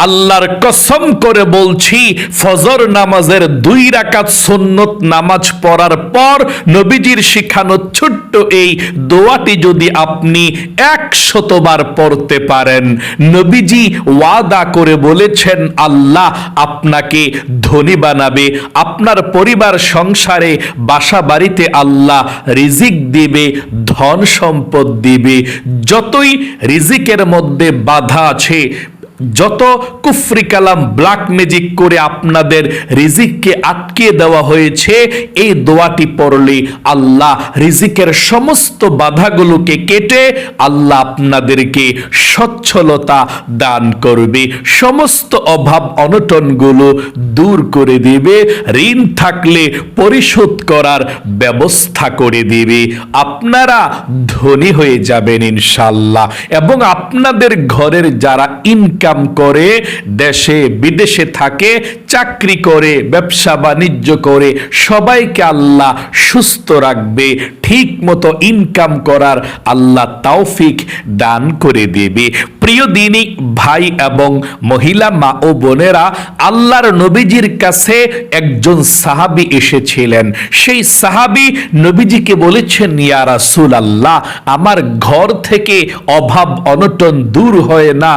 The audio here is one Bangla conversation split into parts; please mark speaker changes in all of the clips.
Speaker 1: আল্লাহর কসম করে বলছি, ফজর নামাজের 2 রাকাত সুন্নত নামাজ পড়ার পর নবীজির শিখানো ছোট্ট এই দোয়াটি যদি আপনি 100 বার পড়তে পারেন, নবীজি ওয়াদা করে বলেছেন আল্লাহ আপনাকে ধনী বানাবে, আপনার পরিবার সংসারে বাসা বাড়িতে আল্লাহ রিজিক দিবে, ধন সম্পদ দিবে। যতই রিজিকের মধ্যে বাধা আছে, যত কুফরি কালাম ব্ল্যাক ম্যাজিক করে আপনাদের রিজিককে আটকে দেওয়া হয়েছে, এই দোয়াটি পড়লে আল্লাহ রিজিকের সমস্ত বাধাগুলোকে কেটে আল্লাহ আপনাদেরকে সচ্ছলতা দান করবে, সমস্ত অভাব অনটনগুলো দূর করে দিবে, ঋণ থাকলে পরিশোধ করার ব্যবস্থা করে দিবে, আপনারা ধনী হয়ে যাবেন ইনশাআল্লাহ। এবং আপনাদের ঘরের যারা ইনকাম করে, দেশে বিদেশে থাকে, চাকরি করে, ব্যবসা বাণিজ্য করে, সবাইকে আল্লাহ সুস্থ রাখবে, ঠিক মতো ইনকাম করার আল্লাহ তৌফিক দান করে দেবে। প্রিয় দিনী ভাই এবং মহিলা মা ও বোনেরা, আল্লাহর নবীজির কাছে একজন সাহাবী এসেছিলেন। সেই সাহাবী নবীজিকে বলেছেন, ইয়া রাসূলুল্লাহ, আমার ঘর থেকে অভাব অনটন দূর হয় না,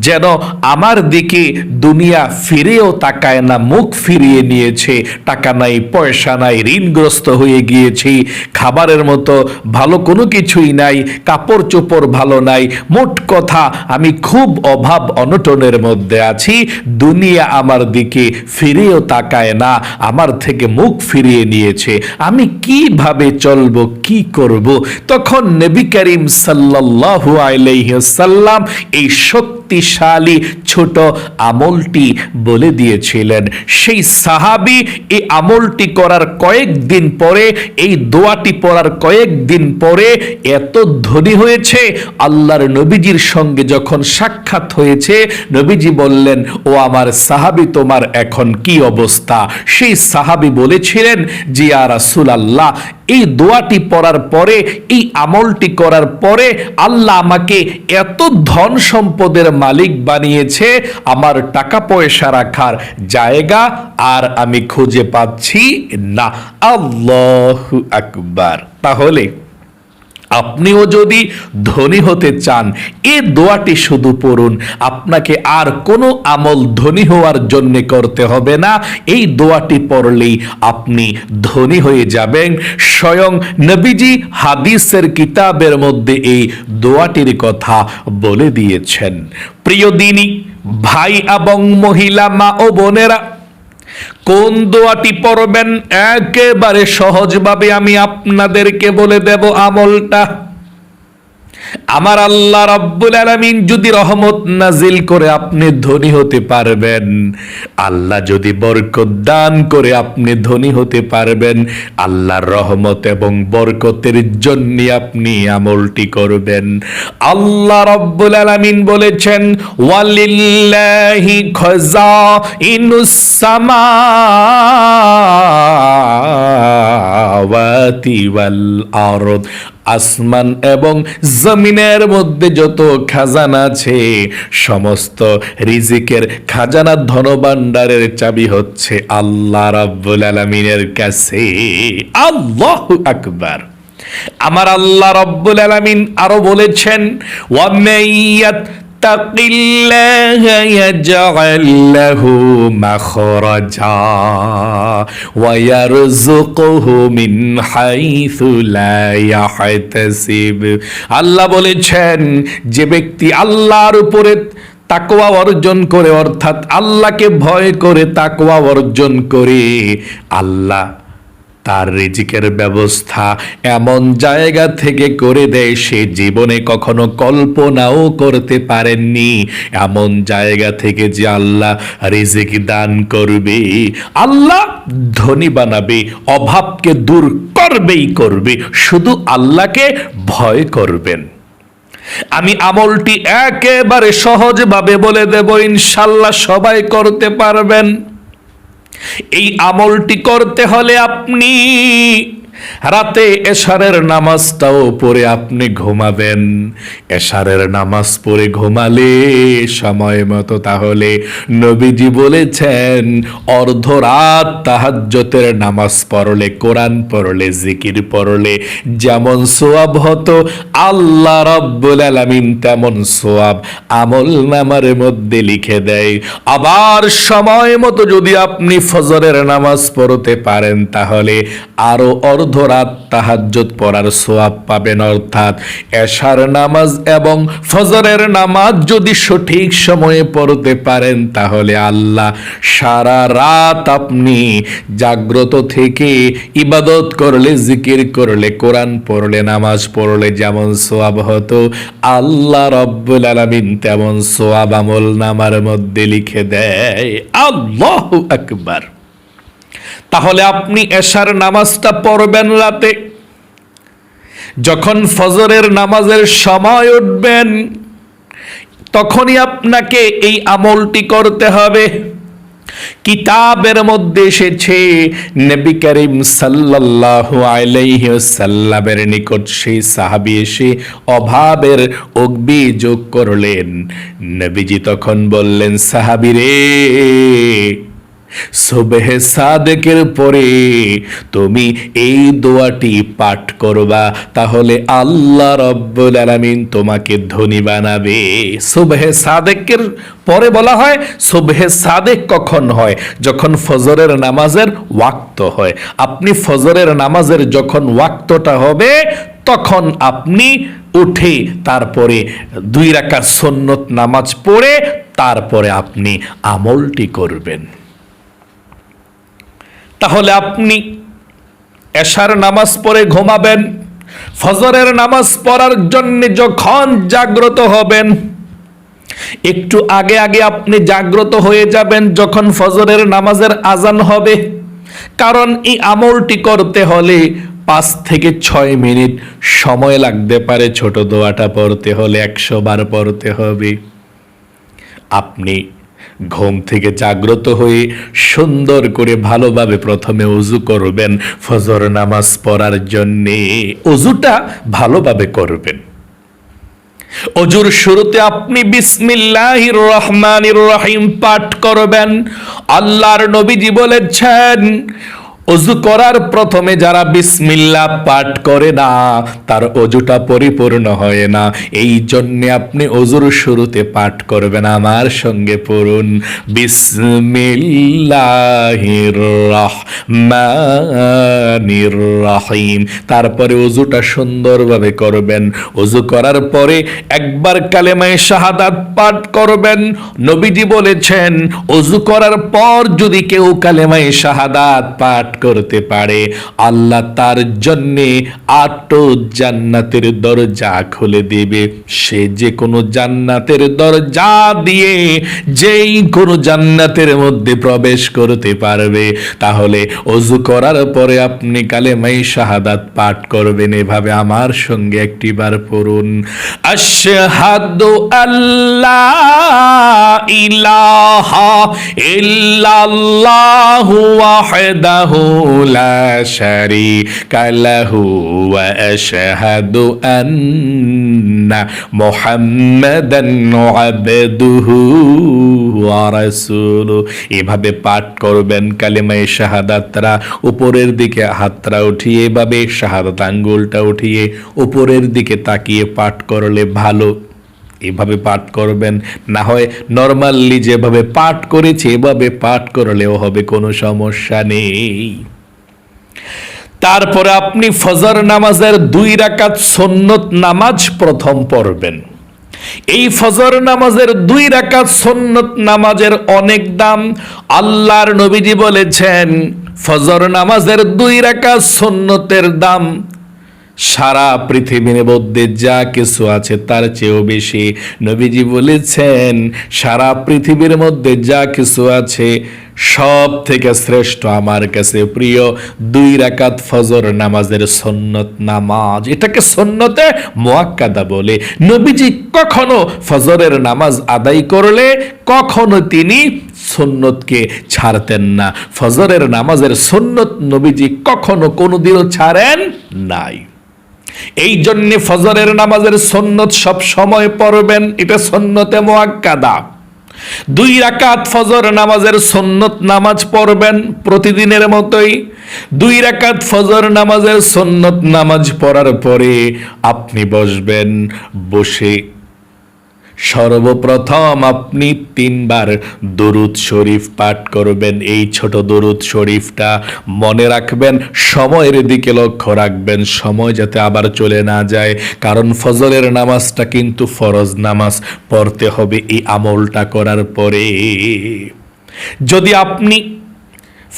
Speaker 1: যেন আমার দিকে দুনিয়া ফিরেও তাকায় না, মুখ ফিরিয়ে নিয়েছে, টাকা নাই, পয়সা নাই, ঋণগ্রস্ত হয়ে গিয়েছি, খাবারের মতো ভালো কোনো কিছুই নাই, কাপড় চোপড় ভালো নাই, মোট কথা আমি খুব অভাব অনটনের মধ্যে আছি, দুনিয়া আমার দিকে ফিরেও তাকায় না, আমার থেকে মুখ ফিরিয়ে নিয়েছে, আমি কিভাবে চলবো, কি করব? তখন নবী করিম সাল্লাল্লাহু আলাইহি ওয়াসাল্লাম এই শক্তিশালী ছোট আমলটি বলে দিয়েছিলেন। সেই সাহাবী এই আমলটি করার কয়েকদিন পরে, এই দোয়াটি পড়ার কয়েকদিন পরে এত ধনী হয়েছে, আল্লাহর নবীজির সঙ্গে যখন সাক্ষাৎ হয়েছে, নবীজি বললেন, ও আমার সাহাবী, তোমার এখন কি অবস্থা? সেই সাহাবী বলেছিলেন, জি ইয়া রাসূলুল্লাহ, এই দোয়াটি পড়ার পরে, এই আমলটি করার পরে আল্লাহ আমাকে এত ধন সম্পদের মালিক বানিয়েছে, আমার টাকা পয়সা রাখার জায়গা আর আমি খুঁজে পাচ্ছি না। আল্লাহু আকবার। তাহলে আপনিও যদি ধনী হতে চান, এই দোয়াটি শুধু পড়ুন, আপনাকে আর কোনো আমল ধনী হওয়ার জন্য করতে হবে না। এই দোয়াটি পড়লেই আপনি ধনী হয়ে যাবেন। স্বয়ং নবীজি হাদিসের কিতাবের মধ্যে এই দোয়াটির কথা বলে দিয়েছেন। প্রিয় দিনী ভাই এবং মহিলা মা ও বোনেরা, কোন দোয়াটি পড়বেন একেবারে সহজভাবে আমি আপনাদেরকে বলে দেব আমলটা। আমার আল্লাহ রাব্বুল আলামিন যদি রহমত নাজিল করে আপনি ধনী হতে পারবেন, আল্লাহ যদি বরকত দান করে আপনি ধনী হতে পারবেন, আল্লাহর রহমত এবং বরকতের জন্য আপনি আমলটি করবেন। আল্লাহ রাব্বুল আলামিন বলেছেন, ওয়ালিল্লাহি খাযাইনুস সামাওয়াতি ওয়াল আরদ, আসমান এবং জমিনের মধ্যে যত খাজানা আছে, সমস্ত রিজিকের খাজানা ধনভাণ্ডারের চাবি হচ্ছে আল্লাহ রাব্বুল আলামিনের কাছে। আল্লাহু আকবার। আমার আল্লাহ রাব্বুল আলামিন আরো বলেছেন, ওয়া মাইয়াত তাকিল্লাহা ইয়াজআল লাহু মাখরাজা ওয়া ইয়ারযুকুহু মিন হাইসু লা ইয়াহতাসিব। আল্লাহ বলেছেন, যে ব্যক্তি আল্লাহর উপরে তাকওয়া অর্জন করে, অর্থাৎ আল্লাহকে ভয় করে তাকওয়া অর্জন করে, আল্লাহ তার রিজিকের ব্যবস্থা এমন জায়গা থেকে করে দেয় সে জীবনে কখনো কল্পনাও করতে পারেননি। এমন জায়গা থেকে যে আল্লাহ রিজিক দান করবে, আল্লাহ ধনী বানাবে, অভাবকে দূর করবেই করবে, শুধু আল্লাহকে ভয় করবেন। আমি আমলটি একেবারে সহজভাবে বলে দেব, ইনশাআল্লাহ সবাই করতে পারবেন। এই আমলটি করতে হলে আপনি রাতে এশারের নামাজটাও পড়ে আপনি ঘুমাবেন। এশারের নামাজ পড়ে ঘুমালে সময় মতো, তাহলে নবীজি বলেছেন অর্ধরাত তাহাজ্জুদের নামাজ পড়লে, কোরআন পড়লে, জিকির পড়লে যেমন সোয়াব হতো, আল্লাহ রাব্বুল আলামিন তেমন সোয়াব আমল নামার মধ্যে লিখে দেয়। আবার সময় মতো যদি আপনি ফজরের নামাজ পড়তে পারেন, তাহলে আরো অর্ধরাত তাহাজ্জুদ পড়ার সোয়াব পাবেন। অর্থাৎ এশার নামাজ এবং ফজরের নামাজ যদি সঠিক সময়ে পড়তে পারেন, তাহলে আল্লাহ সারা রাত আপনি জাগ্রত থেকে ইবাদত করলে, জিকির করলে, কোরআন পড়লে, নামাজ পড়লে যেমন সোয়াব হতো, আল্লাহ রাব্বুল আলামিন তেমন সোয়াব আমল নামার মধ্যে লিখে দেয়। আল্লাহু আকবার। তাহলে আপনি এশার নামাজটা পড়বেন রাতে। যখন ফজরের নামাজের সময় উঠবেন, তখনই আপনাকে এই আমলটি করতে হবে। কিতাবের মধ্যে এসেছে, নবী করিম সাল্লাল্লাহু আলাইহি ওয়াসাল্লামের নিকট সেই সাহাবী এসে অভাবের অভিযোগ করলেন। নবীজি তখন বললেন, সাহাবী রে, সুবহে সাদেকের পরে তুমি এই দোয়াটি পাঠ করবা, তাহলে আল্লাহ রাব্বুল আলামিন তোমাকে ধনী বানাবে। সুবহে সাদেকের পরে বলা হয়, সুবহে সাদেক কখন হয়? যখন ফজরের নামাজের ওয়াক্ত হয়। আপনি ফজরের নামাজের যখন ওয়াক্তটা হবে, তখন আপনি উঠে তারপরে 2 রাকাত সুন্নত নামাজ পড়ে তারপরে আপনি আমলটি করবেন। তাহলে আপনি এশার নামাজ পড়ে ঘুমাবেন। ফজরের নামাজ পড়ার জন্য যখন জাগ্রত হবেন, একটু আগে আগে আপনি জাগ্রত হয়ে যাবেন যখন ফজরের নামাজের আজান হবে। কারণ এই আমলটি করতে হলে 5 থেকে 6 মিনিট সময় লাগতে পারে। ছোট দোয়াটা পড়তে হলে 100 বার পড়তে হবে। আপনি ঘুম থেকে জাগ্রত হয়ে সুন্দর করে ভালোভাবে প্রথমে ওযু করবেন ফজর নামাজ পড়ার জন্যে। ওযুটা ভালোভাবে করবেন। ওযুর শুরুতে আপনি বিসমিল্লাহির রহমানির রহিম পাঠ করবেন। আল্লাহর নবীজি বলেছেন, ওযু করার প্রথমে যারা বিসমিল্লাহ পাঠ করে না, তার ওযুটা পরিপূর্ণ হয় না। এই জন্য আপনি ওযুর শুরুতে পাঠ করবেন। আমার সঙ্গে পড়ুন, বিসমিল্লাহির রহমানির রহিম। তারপরে ওযুটা সুন্দরভাবে করবেন। ওযু করার পরে একবার কালেমায়ে শাহাদাত পাঠ করবেন। নবীজি বলেছেন, ওযু করার পর যদি কেউ কালেমায়ে শাহাদাত পাঠ করতে পারে, আল্লাহ তার জন্যে 8 জান্নাতের দরজা খুলে দেবে। সে যে কোনো জান্নাতের দরজা দিয়ে যেই কোনো জান্নাতের মধ্যে প্রবেশ করতে পারবে। তাহলে ওযু করার পরে আপনি কালেমায়ে শাহাদাত পাঠ করবেন এভাবে। আমার সঙ্গে একটিবার পড়ুন, আশহাদু আল্লা ইলাহা ইল্লাল্লাহু ওয়াহদাহু লা শারীকা লাহু ওয়া আশহাদু আন্না মুহাম্মাদান আবদুহু ওয়া রাসূলুহু। এভাবে পাঠ করবেন কালেমায়ে শাহাদাতরা। উপরের দিকে হাতটা উঠিয়ে, এভাবে শাহাদাত আঙ্গুলটা উঠিয়ে উপরের দিকে তাকিয়ে পাঠ করলে ভালো। এভাবে পাঠ করবেন, না হয় নরমালি যেভাবে পাঠ করেছে এভাবে পাঠ করলেও হবে, কোনো সমস্যা নেই। তারপরে আপনি ফজর নামাজের 2 রাকাত সুন্নত নামাজ প্রথম পড়বেন। এই ফজর নামাজের 2 রাকাত সুন্নত নামাজের অনেক দাম। আল্লাহর নবীজি বলেছেন, ফজর নামাজের 2 রাকাত সুন্নতের দাম সারা পৃথিবীর মধ্যে যা কিছু আছে তার চেয়েও বেশি। নবীজি বলেছেন সারা পৃথিবীর মধ্যে যা কিছু আছে সব থেকে শ্রেষ্ঠ আমার কাছে প্রিয় 2 রাকাত ফজর নামাজের সুন্নত নামাজ। এটাকে সুন্নতে মুআক্কাদা বলে। নবীজি কখনো ফজরের নামাজ আদায় করলে কখনো তিনি সুন্নতকে ছাড়তেন না। ফজরের নামাজের সুন্নত নবীজি কখনো কোনোদিনও ছাড়েন নাই। এই জন্য ফজরের নামাজের সুন্নত সব সময় পড়বেন, এটা সুন্নতে মুআক্কাদা। 2 রাকাত ফজর নামাজের সুন্নত নামাজ পড়বেন প্রতিদিনের মতোই। 2 রাকাত ফজর নামাজের সুন্নত নামাজ পড়ার পরে আপনি বসবেন। বসে সর্বপ্রথম আপনি 3 বার দরুদ শরীফ পাঠ করবেন। এই ছোট দরুদ শরীফটা মনে রাখবেন, সময়ের দিকে লক্ষ্য রাখবেন, সময় যাতে আবার চলে না যায়, কারণ ফজরের নামাজটা কিন্তু ফরজ নামাজ, পড়তে হবে এই আমলটা করার পরে। যদি আপনি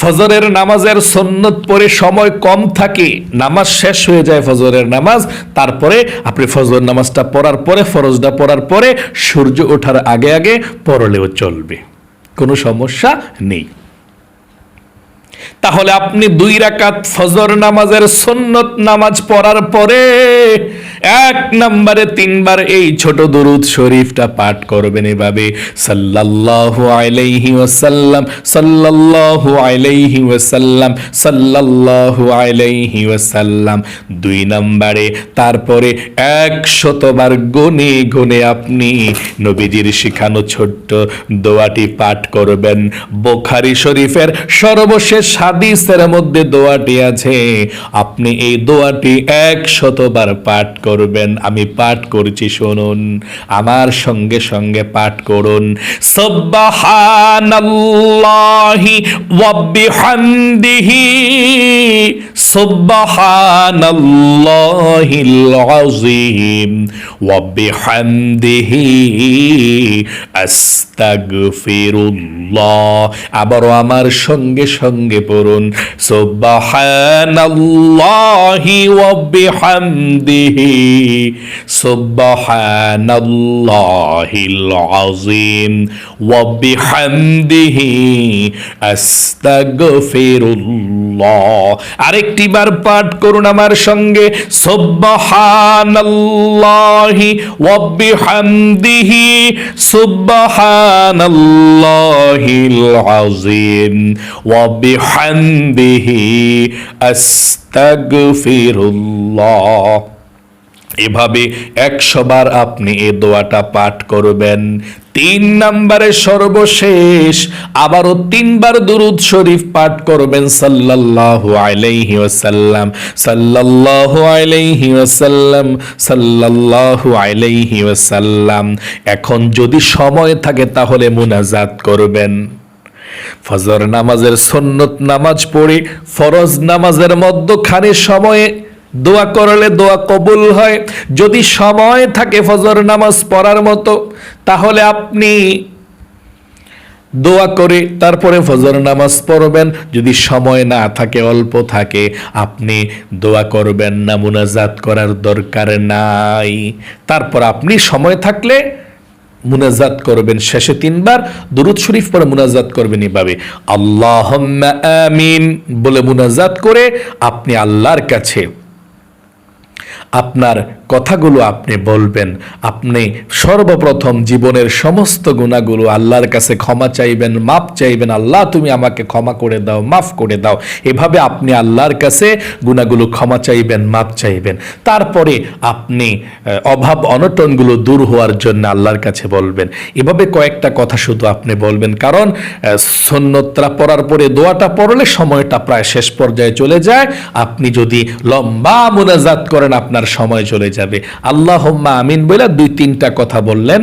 Speaker 1: ফজরের নামাজের সুন্নত পড়ে সময় কম থাকে, নামাজ শেষ হয়ে যায় ফজরের নামাজ, তারপরে আপনি ফজর নামাজটা পড়ার পরে, ফরজটা পড়ার পরে সূর্য ওঠার আগে আগে পড়লেও চলবে, কোনো সমস্যা নেই। তাহলে আপনি 2 রাকাত ফজর নামাজের সুন্নত নামাজ পড়ার পরে 1 নম্বরে 3 বার এই ছোট দরুদ শরীফটা পাঠ করবেন এভাবে, সাল্লাল্লাহু আলাইহি ওয়াসাল্লাম, সাল্লাল্লাহু আলাইহি ওয়াসাল্লাম, সাল্লাল্লাহু আলাইহি ওয়াসাল্লাম। 2 নম্বরে তারপরে 100 বার গুনে গুনে আপনি নবীজির শিখানো ছোট্ট দোয়াটি পাঠ করবেন। বুখারী শরীফের সর্বশেষ হাদিসের মধ্যে দোয়াটি আছে, আপনি এই দোয়াটি 100 বার পাঠ করবেন। আমি পাঠ করছি, শুনুন, আমার সঙ্গে সঙ্গে পাঠ করুন। সুবহানাল্লাহি ওয়া বিহামদিহি, সুবহানাল্লাহিল আযীম ওয়া বিহামদিহি আস্তাগফিরুল্লাহ। আবারও আমার সঙ্গে সঙ্গে পড়ুন, সুবহানাল্লাহি ওয়া বিহামদিহি, সুবহানাল্লাহিল আযীম ওয়া বিহামদিহি আস্তাগফিরুল্লাহ। আরেকটি বার পাঠ করুন আমার সঙ্গে, সুবহানাল্লাহি ওয়া বিহামদিহি, সুবহানাল্লাহিল আযীম ওয়া বিহামদিহি আস্তাগফিরুল্লাহ। এভাবে 100 বার আপনি এই দোয়াটা পাঠ করবেন। 3 নম্বরে সর্বশেষ আবারও 3 বার দুরূদ শরীফ পাঠ করবেন, সাল্লাল্লাহু আলাইহি ওয়াসাল্লাম, সাল্লাল্লাহু আলাইহি ওয়াসাল্লাম, সাল্লাল্লাহু আলাইহি ওয়াসাল্লাম। এখন যদি সময় থাকে তাহলে মুনাজাত করবেন। ফজর নামাজের সুন্নত নামাজ পড়ে ফরজ নামাজের মধ্যখানে সময়ে দোয়া করলে দোয়া কবুল হয়। যদি সময় থাকে ফজর নামাজ পড়ার মতো, তাহলে আপনি দোয়া করে তারপরে ফজর নামাজ পড়বেন। যদি সময় না থাকে, অল্প থাকে, আপনি দোয়া করবেন না, মুনাজাত করার দরকার নাই। তারপর আপনি সময় থাকলে মুনাজাত করবেন, শেষে 3 বার দুরূদ শরীফ পড়ে মুনাজাত করবেন এভাবে, আল্লাহুম্মা আমিন বলে মুনাজাত করে আপনি আল্লাহর কাছে আপনার কথাগুলো আপনি বলবেন। আপনি সর্বপ্রথম জীবনের সমস্ত গুনাহগুলো আল্লাহর কাছে ক্ষমা চাইবেন, মাফ চাইবেন, আল্লাহ তুমি আমাকে ক্ষমা করে দাও, মাফ করে দাও। এভাবে আপনি আল্লাহর কাছে গুনাহগুলো ক্ষমা চাইবেন, মাফ চাইবেন। তারপরে আপনি অভাব অনটনগুলো দূর হওয়ার জন্য আল্লাহর কাছে বলবেন। এভাবে কয়েকটা কথা শুধু আপনি বলবেন, কারণ সুন্নতরা পড়ার পরে দোয়াটা পড়লে সময়টা প্রায় শেষ পর্যায়ে চলে যায়। আপনি যদি লম্বা মুনাজাত করেন আপনার সময় চলে যাবে। আল্লাহুম্মা আমিন বলে 2-3টা কথা বললেন,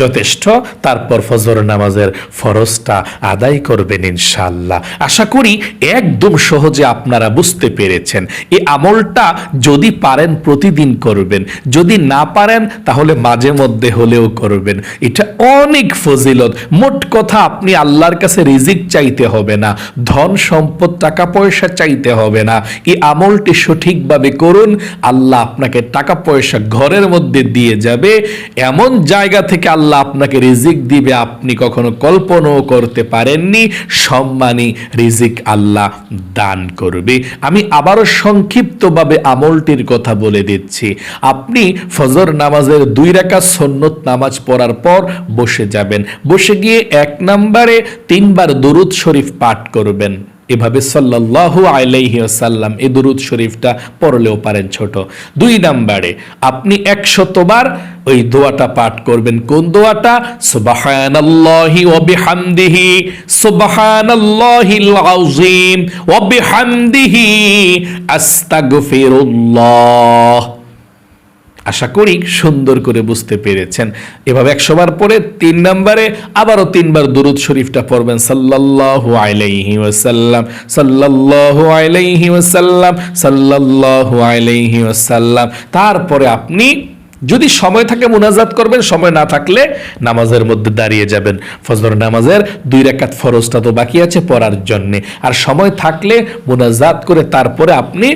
Speaker 1: যথেষ্ট। তারপর ফজর নামাজের ফরজটা আদায় করবেন ইনশাআল্লাহ। আশা করি একদম সহজে আপনারা বুঝতে পেরেছেন। এই আমলটা যদি পারেন প্রতিদিন করবেন, যদি না পারেন তাহলে মাঝে মধ্যে হলেও করবেন। এটা অনেক ফজিলত। মোট কথা, আপনি আল্লাহর কাছে রিজিক চাইতে হবে না, ধন সম্পদ টাকা পয়সা চাইতে হবে না। এই আমলটি সঠিকভাবে করুন, আল্লাহ আপনাকে টাকা পয়সা ঘরের মধ্যে দিয়ে যাবে। এমন জায়গা থেকে আল্লাহ আপনাকে রিজিক দিবে আপনি কখনো কল্পনাও করতে পারেননি। সম্মানী রিজিক আল্লাহ দান করবে। আমি আবারও সংক্ষিপ্তভাবে আমলটির কথা বলে দিচ্ছি। আপনি ফজর নামাজের 2 রাকাত সুন্নত নামাজ পড়ার পর বসে যাবেন। বসে গিয়ে 1 নম্বরে 3 বার দরুদ শরীফ পাঠ করবেন। এভাবে সাল্লাল্লাহু আলাইহি ওয়াসাল্লাম এই দরুদ শরীফটা পড়লেও পারেন ছোট। 2 নম্বরে আপনি 100 বার ওই দোয়াটা পাঠ করবেন। কোন দোয়াটা? সুবহানাল্লাহি ওয়া বিহামদিহি সুবহানাল্লাহিল আযীম ওয়া বিহামদিহি আস্তাগফিরুল্লাহ। আশা করি সুন্দর করে বুঝতে পেরেছেন। এভাবে 100 বার পরে 3 নম্বরে আবারও 3 বার দুরূদ শরীফটা পড়বেন, সাল্লাল্লাহু আলাইহি ওয়াসাল্লাম সাল্লাল্লাহু আলাইহি ওয়াসাল্লাম সাল্লাল্লাহু আলাইহি ওয়াসাল্লাম। তারপরে আপনি যদি সময় থাকে মুনাজাত করবেন, সময় না থাকলে নামাজের মধ্যে দাঁড়িয়ে যাবেন। ফজর নামাজের 2 রাকাত ফরজটা তো বাকি আছে পড়ার জন্যে, আর সময় থাকলে মুনাজাত করে তারপরে আপনি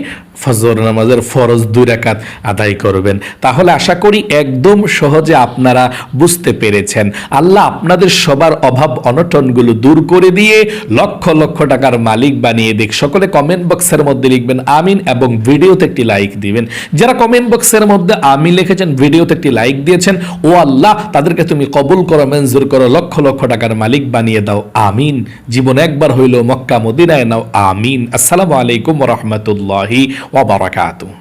Speaker 1: ফজর নামাজের ফরজ 2 রাকাত আদায় করবেন। তাহলে আশা করি একদম সহজে আপনারা বুঝতে পেরেছেন। আল্লাহ আপনাদের সবার অভাব অনটনগুলো দূর করে দিয়ে লক্ষ লক্ষ টাকার মালিক বানিয়ে দিক। সকলে কমেন্ট বক্সের মধ্যে লিখবেন আমিন এবং ভিডিওতে একটি লাইক দিবেন। যারা কমেন্ট বক্সের মধ্যে আমিন লিখেছেন, ভিডিওতে একটি লাইক দিয়েছেন, ও আল্লাহ তাদেরকে তুমি কবুল করো, মঞ্জুর করো, লক্ষ লক্ষ টাকার মালিক বানিয়ে দাও, আমিন। জীবন একবার হইল মক্কা মদিনায় নাও, আমিন। আসসালামু আলাইকুম ওয়া রাহমাতুল্লাহি ওয়া বারাকাতুহু।